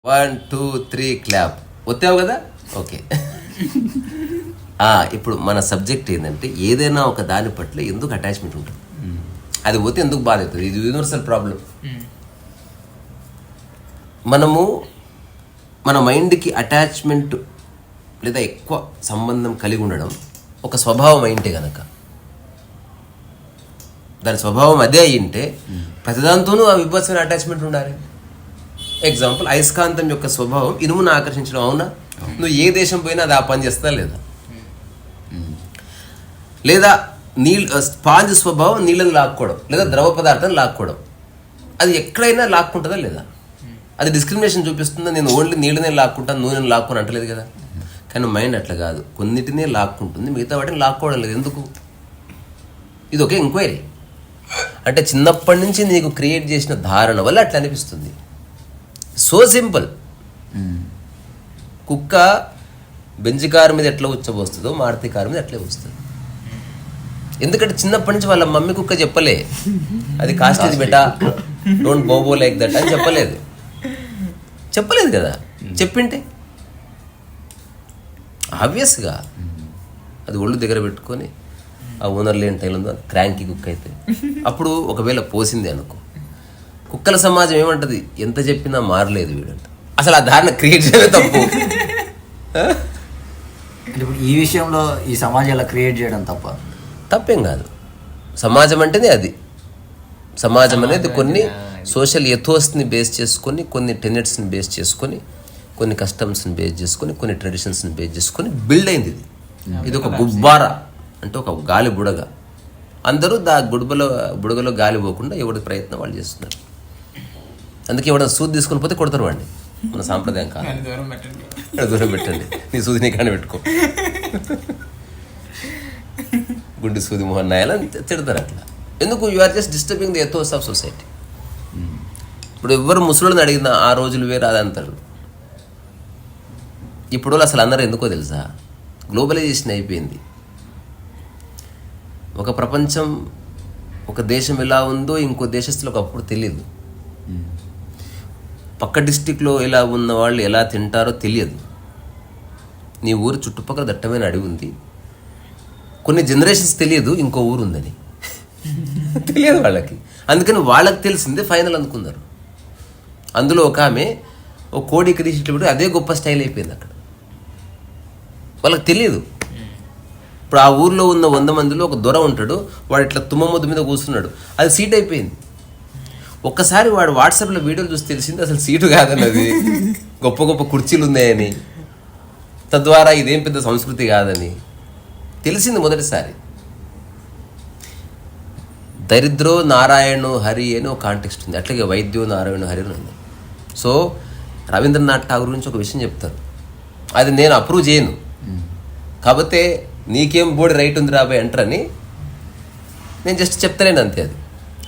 1 2 3 clap వచ్చావు కదా. Okay. ఇప్పుడు మన సబ్జెక్ట్ ఏంటంటే ఏదైనా ఒక దాని పట్ల ఎందుకు అటాచ్మెంట్ ఉంటుంది, అది పోతే ఎందుకు బాధ అవుతుంది. ఇది యూనివర్సల్ ప్రాబ్లం. మనము మన మైండ్కి అటాచ్మెంట్ లేదా ఎక్కువ సంబంధం కలిగి ఉండడం ఒక స్వభావం అయింటే కనుక, దాని స్వభావం అదే అయ్యింటే ప్రతిదాంతోనూ ఆ విభత్సమైన అటాచ్మెంట్ ఉండాలి. ఎగ్జాంపుల్, అయస్కాంతం యొక్క స్వభావం ఇనుమును ఆకర్షించడం. అవునా? నువ్వు ఏ దేశం పోయినా అది ఆ పని చేస్తా లేదా? లేదా స్పాంజ్ స్వభావం నీళ్ళని లాక్కోవడం లేదా ద్రవ పదార్థాన్ని లాక్కోవడం, అది ఎక్కడైనా లాక్కుంటుందా లేదా? అది డిస్క్రిమినేషన్ చూపిస్తుందా? నేను ఓన్లీ నీళ్ళనే లాక్కుంటాను, నూనెని లాక్కొని అంటలేదు కదా. కానీ మైండ్ అట్లా కాదు, కొన్నిటినే లాక్కుంటుంది, మిగతా వాటిని లాక్కోవడం లేదు. ఎందుకు? ఇది ఒకే ఎంక్వైరీ. అంటే చిన్నప్పటి నుంచి నీకు క్రియేట్ చేసిన ధారణ వల్ల అట్లా అనిపిస్తుంది. So simple. కుక్క బెంజ్ కారు మీద ఎట్లా ఉచ్చబోస్తుందో మారుతి కారు మీద అట్లే వస్తుంది. ఎందుకంటే చిన్నప్పటి నుంచి వాళ్ళ మమ్మీ కుక్క చెప్పలే అది costly beta, don't బోబో like that అని చెప్పలేదు కదా. చెప్పింటే ఆబ్వియస్గా అది ఒళ్ళు దగ్గర పెట్టుకొని ఆ ఓనర్ లేని టైంలో క్రాంకీ కుక్క అయితే అప్పుడు ఒకవేళ పోసింది అనుకో, కుక్కల సమాజం ఏమంటది, ఎంత చెప్పినా మారలేదు వీడంట. అసలు ఆ ధారణ క్రియేట్ చేయడం తప్పు. ఇప్పుడు ఈ విషయంలో ఈ సమాజం ఎలా క్రియేట్ చేయడం తప్పేం కాదు. సమాజం అంటేనే అది. సమాజం అనేది కొన్ని సోషల్ ఎథోస్ని బేస్ చేసుకొని, కొన్ని టెనెట్స్ని బేస్ చేసుకొని, కొన్ని కస్టమ్స్ని బేస్ చేసుకొని, కొన్ని ట్రెడిషన్స్ని బేస్ చేసుకొని బిల్డ్ అయింది. ఇది ఒక గుబ్బార అంటే ఒక గాలి బుడగ. అందరూ బుడగలో గాలి పోకుండా ఎవరి ప్రయత్నం వాళ్ళు చేస్తున్నారు. అందుకే ఎవడన్నా సూది తీసుకొని పోతే కొడతారు వాడిని. మన సాంప్రదాయం కాదు. దూరం పెట్టండి, నీ సూది నీ కానీ పెట్టుకో, గుండు సూది మొహన్ నాయాలని తిడతారు. అట్లా ఎందుకు? You are just disturbing the ethos of society. ఇప్పుడు ఎవరు ముసలిని అడిగిన ఆ రోజులు వేరు అది అంటారు. ఇప్పుడు అసలు అందరూ ఎందుకో తెలుసా, గ్లోబలైజేషన్ అయిపోయింది. ఒక ప్రపంచం, ఒక దేశం ఎలా ఉందో ఇంకో దేశస్తులకు అప్పుడు తెలియదు. పక్క డిస్టిక్లో ఎలా ఉన్న వాళ్ళు ఎలా తింటారో తెలియదు. నీ ఊరు చుట్టుపక్కల దట్టమైన అడవి ఉంది, కొన్ని జనరేషన్స్ తెలియదు ఇంకో ఊరు ఉందని తెలియదు వాళ్ళకి. అందుకని వాళ్ళకి తెలిసిందే ఫైనల్ అనుకున్నారు. అందులో ఒక ఆమె ఓ కోడి కరిసిట్లు పెట్టి అదే గొప్ప స్టైల్ అయిపోయింది అక్కడ. వాళ్ళకి తెలియదు. ఇప్పుడు ఆ ఊర్లో ఉన్న 100 మందిలో ఒక దొర ఉంటాడు, వాడు ఇట్లా తుమ్మ ముద్దు మీద కూర్చున్నాడు, అది సీట్ అయిపోయింది. ఒక్కసారి వాడు వాట్సాప్లో వీడియోలు చూసి తెలిసింది అసలు సీటు కాదన్నది, గొప్ప గొప్ప కుర్చీలు ఉన్నాయని, తద్వారా ఇదేం పెద్ద సంస్కృతి కాదని తెలిసింది మొదటిసారి. దరిద్రో నారాయణో హరి అని ఒక కాంటెక్స్ట్ ఉంది, అట్లాగే వైద్యో నారాయణో హరి అని ఉంది. సో రవీంద్రనాథ్ ఠాగూర్ గురించి ఒక విషయం చెప్తారు, అది నేను అప్రూవ్ చేయను, కాకపోతే నీకేం బోర్డు రైట్ ఉంది రాబోయే అంటారని నేను జస్ట్ చెప్తాను అంతే.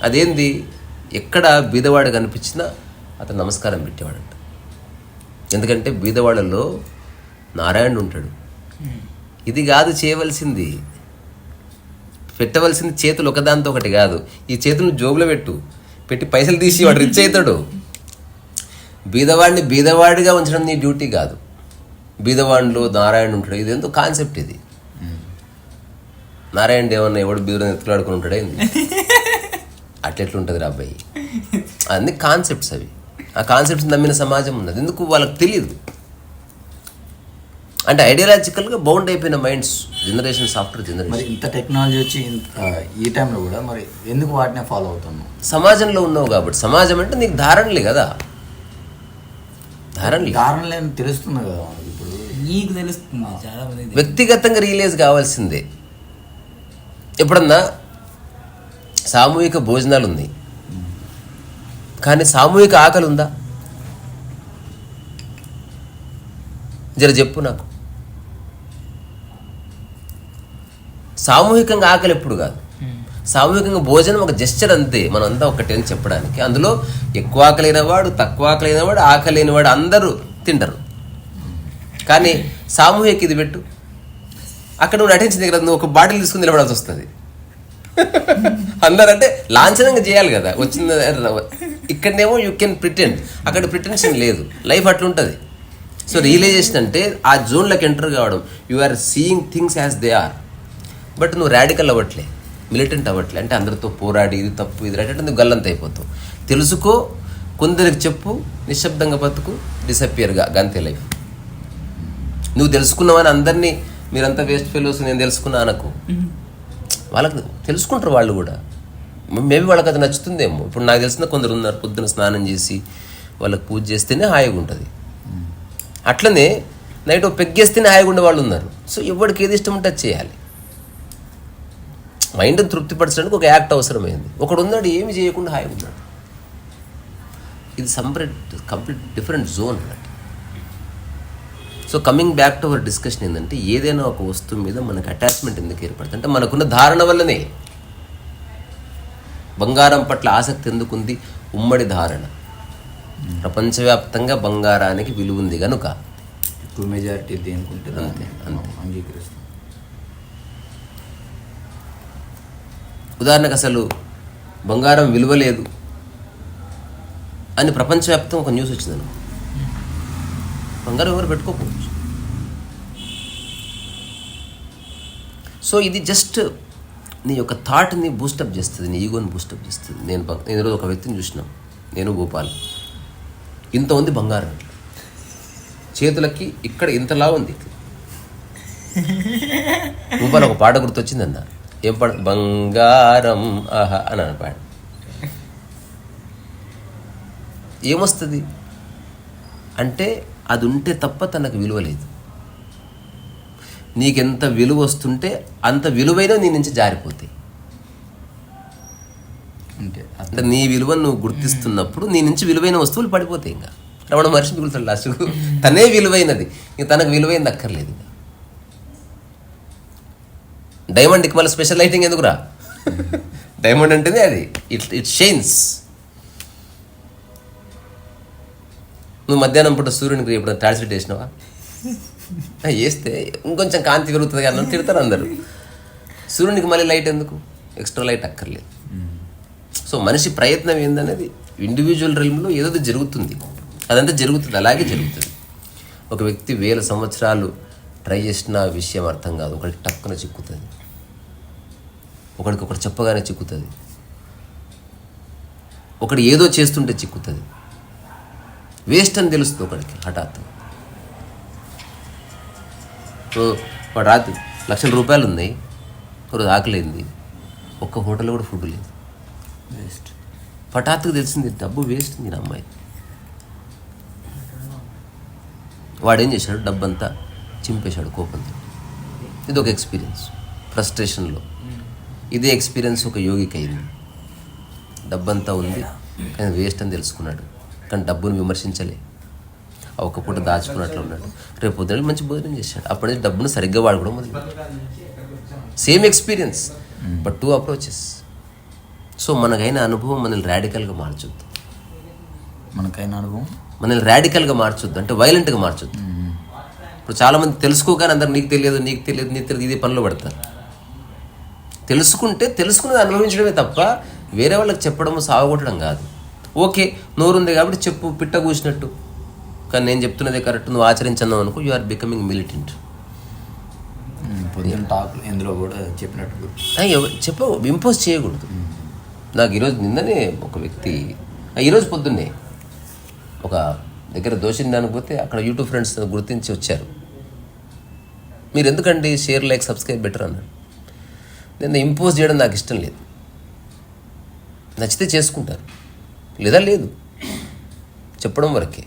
అదేంది, ఎక్కడ బీదవాడు కనిపించినా అతను నమస్కారం పెట్టేవాడంట. ఎందుకంటే బీదవాళ్ళలో నారాయణుడు ఉంటాడు. ఇది కాదు చేయవలసింది, పెట్టవలసింది చేతులు ఒకదాంతో ఒకటి కాదు. ఈ చేతులను జోబులో పెట్టి పైసలు తీసి వాడు రిచ్ అవుతాడు. బీదవాడిని బీదవాడిగా ఉంచడం నీ డ్యూటీ కాదు. బీదవాడిలో నారాయణుడు ఉంటాడు. ఇదేంతో కాన్సెప్ట్ ఇది. నారాయణుడు ఏమన్నా ఎవడు బీదను ఎత్తులాడుకుని ఉంటాడే, అట్లెట్లుంటుంది రా అబ్బాయి. అన్ని కాన్సెప్ట్స్ అవి. ఆ కాన్సెప్ట్స్ నమ్మిన సమాజం ఉన్నది. ఎందుకు? వాళ్ళకి తెలియదు. అంటే ఐడియాలజికల్గా బౌండ్ అయిపోయిన మైండ్స్, జనరేషన్స్ ఆఫ్టర్ జనరేషన్. ఇంత టెక్నాలజీ వచ్చి ఈ టైంలో కూడా మరి ఎందుకు వాటినే ఫాలో అవుతున్నావు? సమాజంలో ఉన్నావు కాబట్టి. సమాజం అంటే నీకు ధారణలే కదా, ధారణలే తెలుస్తుంది కదా. ఇప్పుడు నీకు తెలుస్తుంది, చాలా మంది వ్యక్తిగతంగా రియలైజ్ కావాల్సిందే. ఎప్పుడన్నా సామూహిక భోజనాలు ఉన్నాయి, కానీ సామూహిక ఆకలి ఉందా? జర చెప్పు నాకు. సామూహికంగా ఆకలి ఎప్పుడు కాదు. సామూహికంగా భోజనం ఒక జెస్చర్ అంతే, మనం అంతా ఒకటే అని చెప్పడానికి. అందులో ఎక్కువ ఆకలైన వాడు, తక్కువ ఆకలైన వాడు, ఆకలి లేని వాడు అందరూ తింటారు. కానీ సామూహిక ఇది పెట్టు, అక్కడ నువ్వు అటెన్షన్ దగ్గర నువ్వు ఒక బాటిల్ తీసుకుని నిలబడాల్సి వస్తుంది. అందరంటే లాంఛనంగా చేయాలి కదా వచ్చింది. ఇక్కడనేమో యూ కెన్ ప్రిటెండ్, అక్కడ ప్రిటెన్షన్ లేదు. లైఫ్ అట్లుంటుంది. సో రియలైజేషన్ అంటే ఆ జోన్లోకి ఎంటర్ కావడం. You are seeing things as they are. But నువ్వు రాడికల్ అవ్వట్లే, మిలిటెంట్ అవ్వట్లే. అంటే అందరితో పోరాడి ఇది తప్పు ఇది రైట్ అంటే నువ్వు గల్లంత అయిపోతావు. తెలుసుకో, కొందరికి చెప్పు, నిశ్శబ్దంగా బతుకు, డిసప్పియర్గా గంతే లైఫ్. నువ్వు తెలుసుకున్నావని అందరినీ మీరంతా వేస్ట్ ఫెలోస్ నేను తెలుసుకున్నా అనకు. వాళ్ళకి తెలుసుకుంటారు వాళ్ళు కూడా. మేబీ వాళ్ళకి అది నచ్చుతుందేమో. ఇప్పుడు నాకు తెలిసిన కొందరు ఉన్నారు, పొద్దున స్నానం చేసి వాళ్ళకి పూజ చేస్తేనే హాయిగా ఉంటుంది. అట్లనే నైట్ పెగ్గేస్తేనే హాయిగా ఉండే వాళ్ళు ఉన్నారు. సో ఎవరికి ఏది ఇష్టం ఉంటే అది చేయాలి. మైండ్ని తృప్తిపరచడానికి ఒక యాక్ట్ అవసరమైంది. ఒకడు ఉన్నాడు ఏమి చేయకుండా హాయిగా ఉన్నాడు. ఇది కంప్లీట్ డిఫరెంట్ జోన్ అన్నట్టు. So coming back to our discussion ఏంటంటే, ఏదైనా ఒక వస్తువు మీద మనకు అటాచ్మెంట్ ఎందుకు ఏర్పడుతుంది అంటే మనకున్న ధారణ వల్లనే. బంగారం పట్ల ఆసక్తి ఎందుకుంది? ఉమ్మడి ధారణ. ప్రపంచవ్యాప్తంగా బంగారానికి విలువ ఉంది కనుక ఎక్కువ మెజారిటీ దేనికుంటుంది అంతే అంతే. అంగీకరిస్తాం. ఉదాహరణకు అసలు బంగారం విలువ లేదు అని ప్రపంచవ్యాప్తంగా ఒక న్యూస్ వచ్చిందను. బంగారం ఎవరు పెట్టుకోకపోవచ్చు. సో ఇది జస్ట్ నీ యొక్క థాట్ని బూస్టప్ చేస్తుంది, నీ ఈగోని బూస్టప్ చేస్తుంది. నేను ఈరోజు ఒక వ్యక్తిని చూసినాం, నేను గోపాల్. ఇంత ఉంది బంగారం, చేతులకి ఇక్కడ ఇంతలా ఉంది. గోపాల్ ఒక పాట గుర్తొచ్చిందన్న. ఏం పాట? బంగారం ఆహా అని అన్న పాట. ఏమొస్తుంది అంటే అది ఉంటే తప్ప తనకు విలువ లేదు. నీకెంత విలువ వస్తుంటే అంత విలువైన నీ నుంచి జారిపోతాయి. అంటే నీ విలువను నువ్వు గుర్తిస్తున్నప్పుడు నీ నుంచి విలువైన వస్తువులు పడిపోతాయి. ఇంకా రమణ మనిషి మిగులుతాడు లాస్ట్కు. తనే విలువైనది, ఇంక తనకు విలువైనది అక్కర్లేదు. ఇంకా డైమండ్కి మళ్ళీ స్పెషల్ లైటింగ్ ఎందుకురా? డైమండ్ అంటేనే అది, ఇట్ షైన్స్. నువ్వు మధ్యాహ్నం పూట సూర్యునికి ఎప్పుడు టార్చ్ లైట్ వేసినావా? వేస్తే ఇంకొంచెం కాంతి పెరుగుతుంది కానీ తిడతారు అందరూ. సూర్యునికి మళ్ళీ లైట్ ఎందుకు? ఎక్స్ట్రా లైట్ అక్కర్లేదు. సో మనిషి ప్రయత్నం ఏందనేది ఇండివిజువల్ రీల్మ్లో ఏదో జరుగుతుంది, అదంతా జరుగుతుంది, అలాగే జరుగుతుంది. ఒక వ్యక్తి 1000 సంవత్సరాలు ట్రై చేసిన విషయం అర్థం కాదు, ఒకరికి టక్కున చిక్కుతుంది, ఒకరికి ఒకటి చెప్పగానే చిక్కుతుంది, ఒకటి ఏదో చేస్తుంటే చిక్కుతుంది, వేస్ట్ అని తెలుస్తుంది ఒకడికి హఠాత్తు. వాడు రాత్రి ₹1,00,000 ఉన్నాయి, ఒకరోజు ఆకలింది, ఒక్క హోటల్లో కూడా ఫుడ్ లేదు, వేస్ట్. హఠాత్తుగా తెలిసింది డబ్బు వేస్ట్. నేను అమ్మాయి వాడేం చేశాడు? డబ్బంతా చింపేశాడు కోపంతో. ఇది ఒక ఎక్స్పీరియన్స్ ఫ్రస్ట్రేషన్లో. ఇదే ఎక్స్పీరియన్స్ ఒక యోగికి అయింది. డబ్బంతా ఉంది కానీ వేస్ట్ అని తెలుసుకున్నాడు, కానీ డబ్బును విమర్శించలే. ఒక పూట దాచుకున్నట్లు ఉన్నాడు. రేపు పొద్దున మంచి భోజనం చేశాడు. అప్పటి నుంచి డబ్బును సరిగ్గా వాడుకోవడం మొదలు. Same experience but 2 approaches. So మనకైన అనుభవం మనల్ని ర్యాడికల్గా మార్చొద్దు. మనకైన అనుభవం మనల్ని ర్యాడికల్గా మార్చొద్దు, అంటే వైలెంట్గా మార్చొద్దు. ఇప్పుడు చాలామంది తెలుసుకోగానే అందరు నీకు తెలియదు ఇదే పనిలో పడతారు. తెలుసుకున్నది అనుభవించడమే తప్ప వేరే వాళ్ళకి చెప్పడము సాగొట్టడం కాదు. ఓకే, నోరుంది కాబట్టి చెప్పు, పిట్ట కూసినట్టు, కానీ నేను చెప్తున్నదే కరెక్ట్, నువ్వు ఆచరించను అనుకో, యు ఆర్ బికమింగ్ మిలిటెంట్. పొద్దున్న టాక్ ఎందులో కూడా చెప్పినట్టు ఇంపోజ్ చేయకూడదు. నాకు ఈరోజు నిన్ననే ఒక వ్యక్తి, ఈరోజు పొద్దున్నే ఒక దగ్గర దోషిని దానికి పోతే అక్కడ యూట్యూబ్ ఫ్రెండ్స్ గుర్తించి వచ్చారు. మీరు ఎందుకండి షేర్, లైక్, సబ్స్క్రైబ్ బెటర్ అన్నాడు. నేను ఇంపోజ్ చేయడం నాకు ఇష్టం లేదు. నచ్చితే చేసుకుంటారు, లేదా లేదు, చెప్పడం వరకే.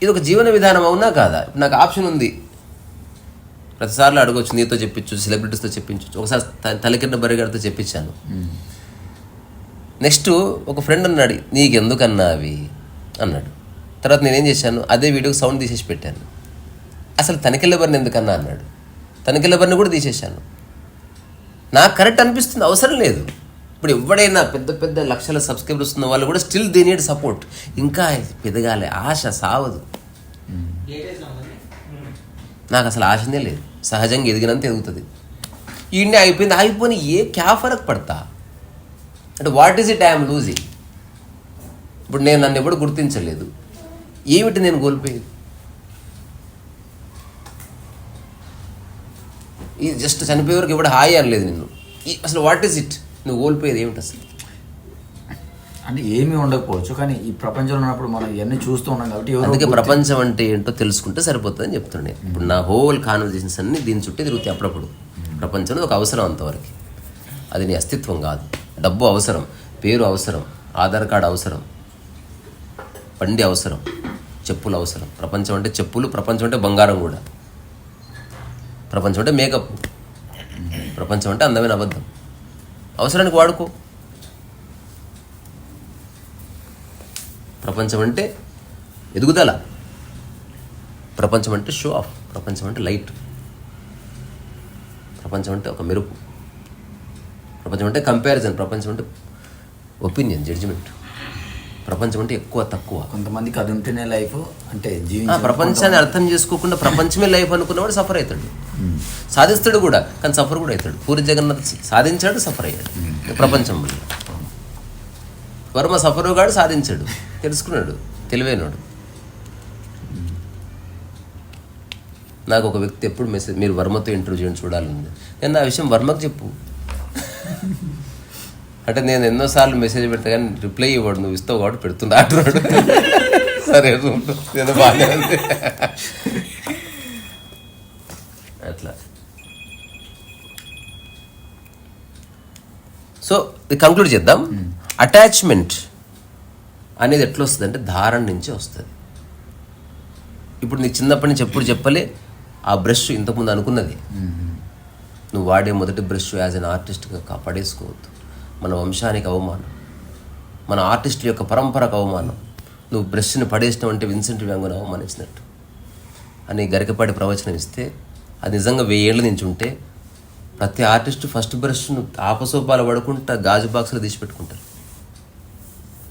ఇది ఒక జీవన విధానం అవునా కాదా? నాకు ఆప్షన్ ఉంది, ప్రతిసార్లు అడగవచ్చు, నీతో చెప్పించు, సెలబ్రిటీస్తో చెప్పించు. ఒకసారి తలకింద బరిగాడితో చెప్పించాను. నెక్స్ట్ ఒక ఫ్రెండ్ అన్నాడు, నీకెందుకన్నా అవి అన్నాడు. తర్వాత నేనేం చేశాను, అదే వీడియోకి సౌండ్ తీసేసి పెట్టాను. అసలు తనికెళ్ళబరిని ఎందుకన్నా అన్నాడు, తనికెళ్ళబరిని కూడా తీసేశాను. నాకు కరెక్ట్ అనిపిస్తుంది, అవసరం లేదు. ఇప్పుడు ఎవడైనా పెద్ద పెద్ద లక్షల సబ్స్క్రైబర్స్ ఉన్న వాళ్ళు కూడా స్టిల్ దే నీడ్ సపోర్ట్. ఇంకా ఎదగాలి, ఆశ సావదు. నాకు అసలు ఆశనే లేదు, సహజంగా ఎదిగినంత ఎదుగుతుంది. ఈయన్నే అయిపోయిన ఏ క్యా ఫరక్ పడతా అంటే what is it I'm losing. ఇప్పుడు నేను నన్ను ఎప్పుడు గుర్తించలేదు, ఏమిటి నేను కోల్పోయేది? ఈ జస్ట్ చనిపోయే వరకు ఇప్పుడు హాయి అనలేదు నిన్ను. అసలు వాట్ ఈజ్ ఇట్, నువ్వు కోల్పోయేది ఏమిటి అసలు? అంటే ఏమీ ఉండకపోవచ్చు, కానీ ఈ ప్రపంచంలో ఉన్నప్పుడు మనం ఇవన్నీ చూస్తూ ఉన్నాం కాబట్టి అందుకే ప్రపంచం అంటే ఏంటో తెలుసుకుంటే సరిపోతుందని చెప్తుండే. ఇప్పుడు నా హోల్ కాన్వర్జేషన్స్ అన్ని దీని చుట్టే తిరుగుతాయి. అప్పుడప్పుడు ప్రపంచంలో ఒక అవసరం అంతవరకు, అది నీ అస్తిత్వం కాదు. డబ్బు అవసరం, పేరు అవసరం, ఆధార్ కార్డు అవసరం, బండి అవసరం, చెప్పులు అవసరం. ప్రపంచం అంటే చెప్పులు, ప్రపంచం అంటే బంగారం కూడా, ప్రపంచం అంటే మేకప్, ప్రపంచం అంటే అందమైన అబద్ధం. అవసరానికి వాడుకో. ప్రపంచం అంటే ఎదుగుదల, ప్రపంచం అంటే షో ఆఫ్, ప్రపంచం అంటే లైట్, ప్రపంచం అంటే ఒక మెరుపు, ప్రపంచం అంటే కంపారిజన్, ప్రపంచం అంటే ఒపీనియన్, జడ్జిమెంట్, ప్రపంచం అంటే ఎక్కువ తక్కువ. కొంతమందికి అది ఉంటేనే లైఫ్ అంటే ప్రపంచాన్ని అర్థం చేసుకోకుండా ప్రపంచమే లైఫ్ అనుకున్నవాడు సఫర్ అవుతాడు. సాధిస్తాడు కూడా, కానీ సఫర్ కూడా అవుతాడు. పూరి జగన్నాథ్ సాధించాడు, సఫర్ అయ్యాడు ప్రపంచం వల్ల. వర్మ సఫరుగాడు, సాధించాడు, తెలుసుకున్నాడు, తెలివైనడు. నాకు ఒక వ్యక్తి ఎప్పుడు మెసేజ్, మీరు వర్మతో ఇంటర్వ్యూ చేయండి చూడాలని. నేను నా విషయం వర్మకు చెప్పు అంటే నేను ఎన్నోసార్లు మెసేజ్ పెడతా కానీ రిప్లై ఇవ్వడు, నువ్వు ఇస్తావు కాబట్టి పెడుతున్నా అంటున్నాడు. సరే నేను బాగానే ఉంది అట్లా. సో ఇది కంక్లూడ్ చేద్దాం. అటాచ్మెంట్ అనేది ఎట్లా వస్తుంది అంటే ధారణ నుంచి వస్తుంది. ఇప్పుడు నీ చిన్నప్పటి నుంచి ఎప్పుడు చెప్పలే ఆ బ్రష్ ఇంతకుముందు అనుకున్నది. నువ్వు వాడే మొదటి బ్రష్ యాజ్ అన్ ఆర్టిస్ట్గా కాపాడేసుకోవద్దు. మన వంశానికి అవమానం, మన ఆర్టిస్టుల యొక్క పరంపరకు అవమానం. నువ్వు బ్రష్ని పడేసినావు అంటే విన్సెంట్ వ్యాంగోని అవమానించినట్టు అని గరికపాటి ప్రవచనం ఇస్తే, అది నిజంగా 1000 ఏళ్ళ నుంచి ఉంటే ప్రతి ఆర్టిస్టు ఫస్ట్ బ్రష్ను ఆపసోపాలు పడుకుంటా గాజు బాక్స్లో తీసి పెట్టుకుంటారు.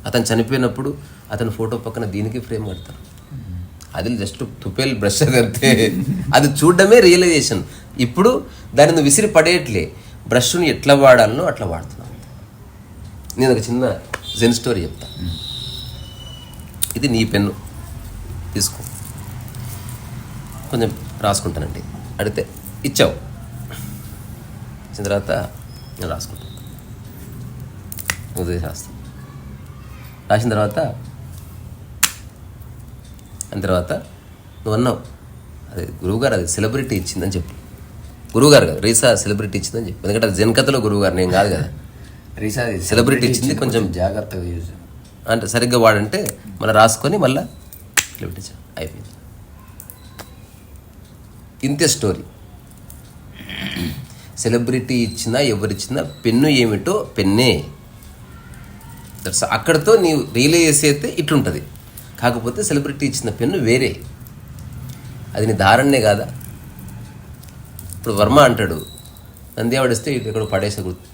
అతను చనిపోయినప్పుడు అతని ఫోటో పక్కన దీనికి ఫ్రేమ్ కడతారు. అది జస్ట్ తుపేల్ బ్రష్, అది అంతే. అది చూడడమే రియలైజేషన్. ఇప్పుడు దాన్ని నువ్వు విసిరి పడేయట్లే, బ్రష్ను ఎట్లా వాడాలనో అట్లా వాడుతున్నావు. నేను ఒక చిన్న జెన్ స్టోరీ చెప్తా. ఇది నీ పెన్ను తీసుకో, కొంచెం రాసుకుంటానండి. అడిగితే ఇచ్చావు, ఇచ్చిన తర్వాత నేను రాసుకుంటాను, ఉదయం రాస్తాను. రాసిన తర్వాత అని తర్వాత నువ్వు అన్నావు, అదే గురువుగారు అది సెలబ్రిటీ ఇచ్చిందని చెప్పు. గురువుగారు కదా, రీసా సెలబ్రిటీ ఇచ్చిందని చెప్పు. ఎందుకంటే అది జనకథలో గురువుగారు, నేను కాదు కదా. రీసా సెలబ్రిటీ ఇచ్చింది, కొంచెం జాగ్రత్తగా యూజ్ అంటే సరిగ్గా వాడంటే మళ్ళీ రాసుకొని మళ్ళీ సెలబ్రిటీ అయిపోయింది. ఇంతే స్టోరీ. సెలబ్రిటీ ఇచ్చినా ఎవరిచ్చినా పెన్ను ఏమిటో పెన్నే. అక్కడితో నీవు రియలైజ్ అయితే ఇట్లుంటుంది. కాకపోతే సెలబ్రిటీ ఇచ్చిన పెన్ను వేరే, అది నీ ధారణనే కాదా. ఇప్పుడు వర్మ అంటాడు, నంది ఆవిడిస్తే ఇటు ఎక్కడ పడేసే గుర్తు.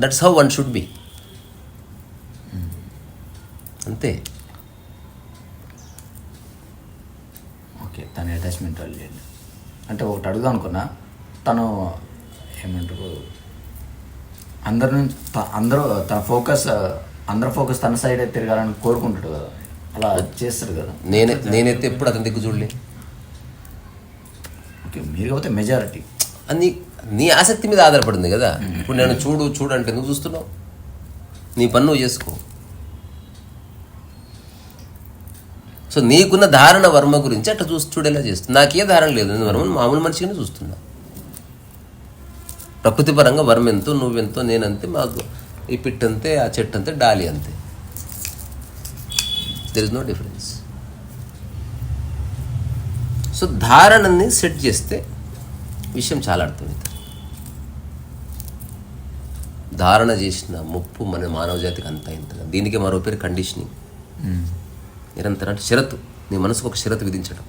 That's how one should be. అంతే. ఓకే, తన అటాచ్మెంట్ వాళ్ళు అంటే ఒకటి అడుగుదాం అనుకున్నా. తను ఏమంటారు, అందరూ తన ఫోకస్, అందరూ ఫోకస్ తన సైడ్ తిరగాలని కోరుకుంటాడు కదా, అలా చేస్తారు కదా. నేనైతే ఎప్పుడు అతని దగ్గర చూడలే. ఓకే, మీరు కాకపోతే మెజారిటీ అది నీ ఆసక్తి మీద ఆధారపడింది కదా. ఇప్పుడు నేను చూడు అంటే నువ్వు చూస్తున్నావు, నీ పని నువ్వు చేసుకో. సో నీకున్న ధారణ వర్మ గురించి అట్లా చూడేలా చేస్తుంది. నాకే ధారణ లేదు, నేను వర్మను మామూలు మనిషిగానే చూస్తున్నా. ప్రకృతి పరంగా వర్మ ఎంతో, నువ్వెంతో, నేనంతే, మాకు ఈ పిట్ అంతే, ఆ చెట్టు అంతే, డాలి అంతే. There is no difference. So ధారణని సెట్ చేస్తే విషయం చాలా అర్థమవుతుంది. ధారణ చేసిన ముప్పు మన మానవ జాతికి అంత ఇంత. దీనికి మరో పేరు కండిషనింగ్. నిరంతరం అంటే షరతు, నీ మనసుకు ఒక షరతు విధించడం.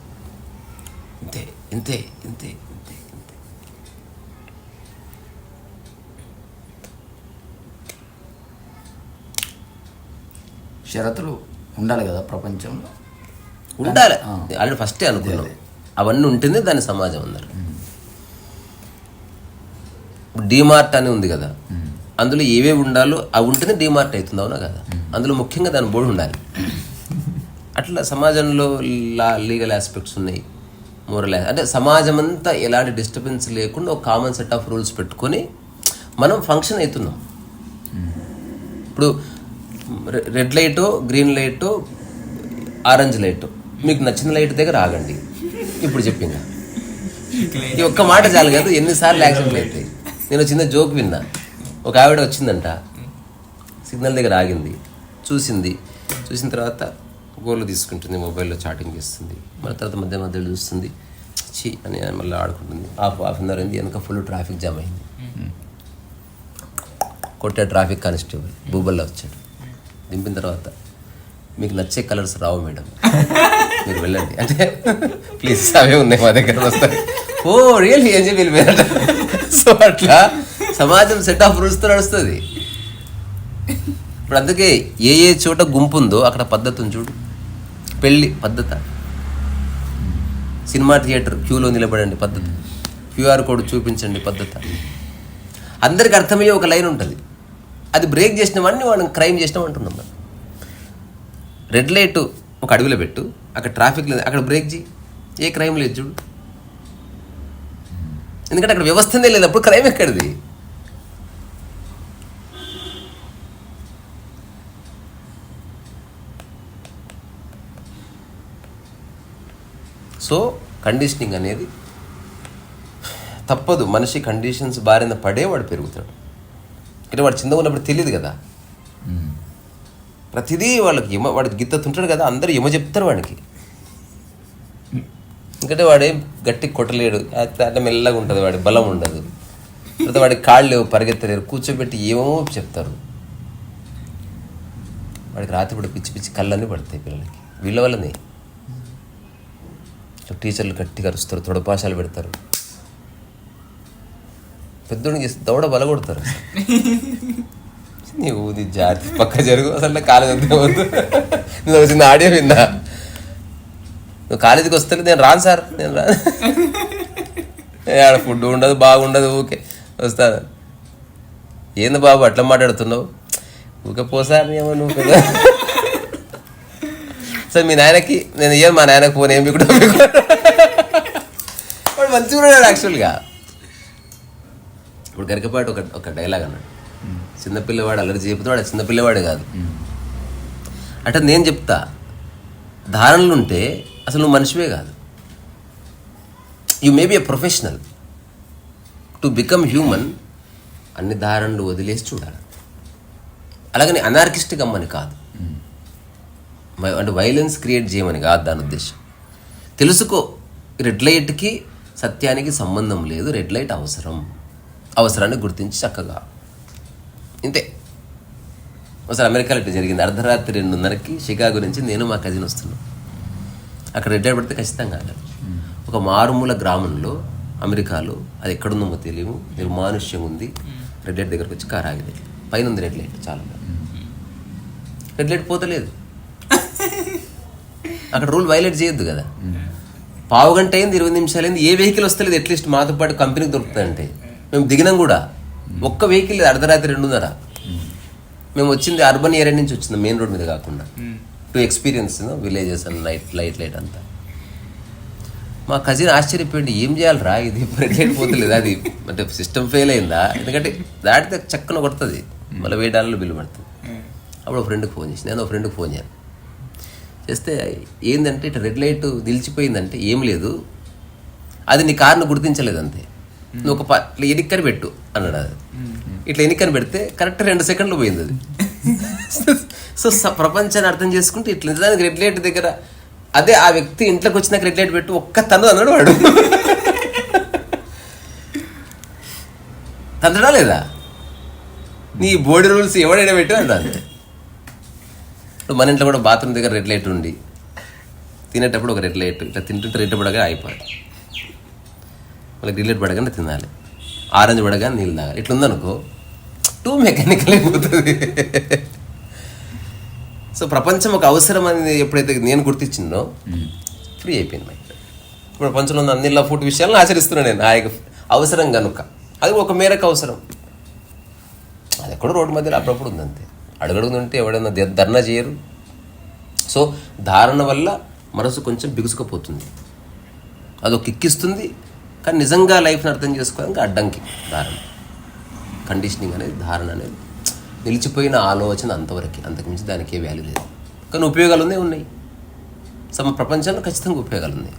ఇంతే ఇంతే ఇంతే ఇంతే ఇంతే. షరతులు ఉండాలి కదా ప్రపంచంలో. ఉండాలి, ఆల్రెడీ ఫస్టే అనుకున్నాం. అవన్నీ ఉంటేనే దాని సమాజం అన్నారు. డీమార్ట్ అని ఉంది కదా, అందులో ఏవేవి ఉండాలో అవి ఉంటేనే డీమార్ట్ అవుతుంది, అవునా కదా? అందులో ముఖ్యంగా దాని బోర్డు ఉండాలి. అట్లా సమాజంలో లీగల్ ఆస్పెక్ట్స్ ఉన్నాయి, మోరల్ అంటే సమాజం అంతా ఎలాంటి డిస్టర్బెన్స్ లేకుండా ఒక కామన్ సెట్ ఆఫ్ రూల్స్ పెట్టుకొని మనం ఫంక్షన్ అవుతున్నాం. ఇప్పుడు red light, green light, orange light, మీకు నచ్చిన లైట్ దగ్గర ఆగండి. ఇప్పుడు చెప్పిందా ఈ ఒక్క మాట చాలు కదా, ఎన్నిసార్లు యాక్సిడెంట్లు అవుతాయి. నేను చిన్న జోక్ విన్నా, ఒక ఆవిడ వచ్చిందంట, సిగ్నల్ దగ్గర ఆగింది, చూసిన తర్వాత గోళ్ళు తీసుకుంటుంది, మొబైల్లో చాటింగ్ చేస్తుంది, మళ్ళీ తర్వాత మధ్యలో చూస్తుంది, చీ అని మళ్ళీ ఆడుకుంటుంది. హాఫ్ అన్ అవర్ అయింది, వెనక ఫుల్ ట్రాఫిక్ జామ్ అయింది. కొట్టే ట్రాఫిక్ కానిస్టేబుల్ బూబల్లో వచ్చాడు, దింపిన తర్వాత మీకు నచ్చే కలర్స్ రావు మేడం, మీరు వెళ్ళండి అంటే ప్లీజ్ అవే ఉన్నాయి మా దగ్గర వస్తాయి. ఓ రియల్లీ ఏం చెప్పి వెళ్ళిపోయారట. సో అట్లా సమాజం సెట్ ఆఫ్ రూల్స్తో నడుస్తుంది. ఇప్పుడు అందుకే ఏ చోట గుంపు ఉందో అక్కడ పద్ధతిని చూడు. పెళ్ళి పద్ధత, సినిమా థియేటర్ క్యూలో నిలబడండి పద్ధతి, క్యూఆర్ కోడ్ చూపించండి పద్ధత. అందరికి అర్థమయ్యే ఒక లైన్ ఉంటుంది, అది బ్రేక్ చేసినవన్నీ వాడిని క్రైమ్ చేసినాం అంటున్నాం. మనం రెడ్ లైట్ ఒక అడవిలో పెట్టు, అక్కడ ట్రాఫిక్ లేదు, అక్కడ బ్రేక్ చేయి, ఏ క్రైమ్ లేదు చూడు. ఎందుకంటే అక్కడ వ్యవస్థనే లేదు, అప్పుడు క్రైమ్ ఎక్కడిది? సో కండిషనింగ్ అనేది తప్పదు. మనిషి కండిషన్స్ బారిన పడే వాడు పెరుగుతాడు. అంటే వాడు చిన్నగా ఉన్నప్పుడు తెలియదు కదా, ప్రతిదీ వాళ్ళకి వాడికి గిత్తతుంటాడు కదా, అందరూ చెప్తారు వాడికి. ఎందుకంటే వాడేం గట్టి కొట్టలేడు, అంటే మెల్లగా ఉంటుంది, వాడి బలం ఉండదు, తర్వాత వాడికి కాళ్ళు లేవు, పరిగెత్తలేరు, కూర్చోబెట్టి ఏమో చెప్తారు. వాడికి రాత్రిపూట పిచ్చి పిచ్చి కళ్ళన్నీ పడతాయి పిల్లలకి, వీళ్ళ వల్లనే. టీచర్లు గట్టిగా అరుస్తారు, తొడపాశాలు పెడతారు, పెద్దోడికి దౌడ బలగొడతారు. నీవు నీ జాతి పక్క జరుగు, అసలు కాలేజీ వద్దు. నేను వచ్చిన ఆడియో విన్నా, నువ్వు కాలేజీకి వస్తే నేను రాను సార్, నేను రాను, ఆడ ఫుడ్ ఉండదు, బాగుండదు, ఊకే వస్తాను. ఏంది బాబు అట్లా మాట్లాడుతున్నావు? ఊకే పోసారు ఏమో నువ్వు కదా. సార్ మీ నాయనకి నేను ఏం మా నాయనకి ఫోన్ ఏం కూడా వాడు మంచిగా ఉన్నాడు యాక్చువల్గా. ఇప్పుడు గరికపాటి ఒక డైలాగ్ అన్నాడు, చిన్నపిల్లవాడు అల్లరి చేపితే వాడు చిన్నపిల్లవాడే కాదు. అంటే నేను చెప్తా, ధారణలు ఉంటే అసలు నువ్వు మనిషివే కాదు. You may be a professional. To become human అన్ని ధారణలు వదిలేసి చూడాలి. అలాగని అనార్కిస్ట్గా అమ్మని కాదు, అంటే వైలెన్స్ క్రియేట్ చేయమని కాదు దాని ఉద్దేశం. తెలుసుకో, రెడ్ లైట్కి సత్యానికి సంబంధం లేదు, రెడ్ లైట్ అవసరాన్ని గుర్తించి చక్కగా ఇంతే. ఒకసారి అమెరికాలో ఇట్లా జరిగింది, అర్ధరాత్రి 2:30కి షికాగో నుంచి నేను మా కజిన్ వస్తున్నాం. అక్కడ రెడ్ లైట్ పడితే ఖచ్చితంగా ఆగాలి. ఒక మారుమూల గ్రామంలో అమెరికాలో, అది ఎక్కడుందో తెలియము, నిర్మానుష్యం ఉంది. రెడ్ లైట్ దగ్గరకు వచ్చి కారు ఆగింది, పైన ఉంది రెడ్ లైట్, చాలా రెడ్ లైట్ పోతలేదు. అక్కడ రూల్ వైలేట్ చేయొద్దు కదా. పావు గంట అయింది, 20 నిమిషాలు అయింది, ఏ వెహికల్ వస్తలేదు. అట్లీస్ట్ మాతో పాటు కంపెనీకి దొరుకుతుందంటే మేము దిగినాం కూడా, ఒక్క వెహికల్ లేదు. అర్ధరాత్రి 2:30. మేము వచ్చింది అర్బన్ ఏరియా నుంచి వచ్చింది, మెయిన్ రోడ్ మీద కాకుండా. To experience villages and light అంతా. మా కజిన్ ఆశ్చర్యపోయింది, ఏం చేయాలరా ఇది రెడ్ లైట్ పోతలేదు, అది అంటే సిస్టమ్ ఫెయిల్ అయిందా? ఎందుకంటే దాటితే చక్కన కొడుతుంది, మళ్ళీ $8 బిల్లు పడుతుంది. అప్పుడు ఒక ఫ్రెండ్కి ఫోన్ చేసి, నేను ఒక ఫ్రెండ్కి ఫోన్ చేస్తే ఏంటంటే ఇట్లా రెడ్ లైట్ నిలిచిపోయిందంటే ఏం లేదు, అది నీ కార్ను గుర్తించలేదు అంతే, నువ్వు ఒక ఇట్లా ఎనిక్కని పెట్టు అన్నాడు. అది ఇట్లా ఎనిక్కని పెడితే కరెక్ట్ 2 సెకండ్లు పోయింది అది. సో ప్రపంచాన్ని అర్థం చేసుకుంటే ఇట్లా నిజానికి రెడ్ లైట్ దగ్గర, అదే ఆ వ్యక్తి ఇంట్లోకి వచ్చినాక రెడ్ లైట్ పెట్టు ఒక్క తను అన్నాడు వాడు. తంతడా లేదా? నీ బోర్డు రూల్స్ ఎవడైనా పెట్టు అన్నాడు. ఇప్పుడు మన ఇంట్లో కూడా బాత్రూమ్ దగ్గర రెడ్ లైట్ ఉండి, తినేటప్పుడు ఒక రెడ్ లైట్, ఇట్లా తింటుంటే రెడ్ పడగా అయిపోయి, మళ్ళీ గ్రీన్ లైట్ పడగానే తినాలి, ఆరెంజ్ పడగానే నీళ్ళు తాగాలి. ఇట్లా ఉందనుకో టూ మెకానికల్ అయిపోతుంది. సో ప్రపంచం ఒక అవసరం అనేది ఎప్పుడైతే నేను గుర్తించిందో ఫ్రీ అయిపోయింది మైండ్. ఇప్పుడు ప్రపంచంలో ఉన్న అన్ని ఫుడ్ విషయాలను ఆచరిస్తున్నాను నేను, ఆ అవసరం కనుక. అది ఒక మేరకు అవసరం. అది ఎక్కడో రోడ్డు మధ్యలో అప్పుడప్పుడు ఉందంతే. అడుగడుగుతుంటే ఎవడైనా ధర్నా చేయరు. సో ధారణ వల్ల మనసు కొంచెం బిగుసుకుపోతుంది, అదొక కిక్కిస్తుంది. కానీ నిజంగా లైఫ్ని అర్థం చేసుకోవడానికి అడ్డంకి ధారణ, కండిషనింగ్ అనేది, ధారణ అనేది నిలిచిపోయిన ఆలోచన అంతవరకు, అంతకుమించి దానికి ఏ వాల్యూ లేదు. కానీ ఉపయోగాలు ఉన్నాయి. ప్రపంచంలో ఖచ్చితంగా ఉపయోగాలు ఉన్నాయి.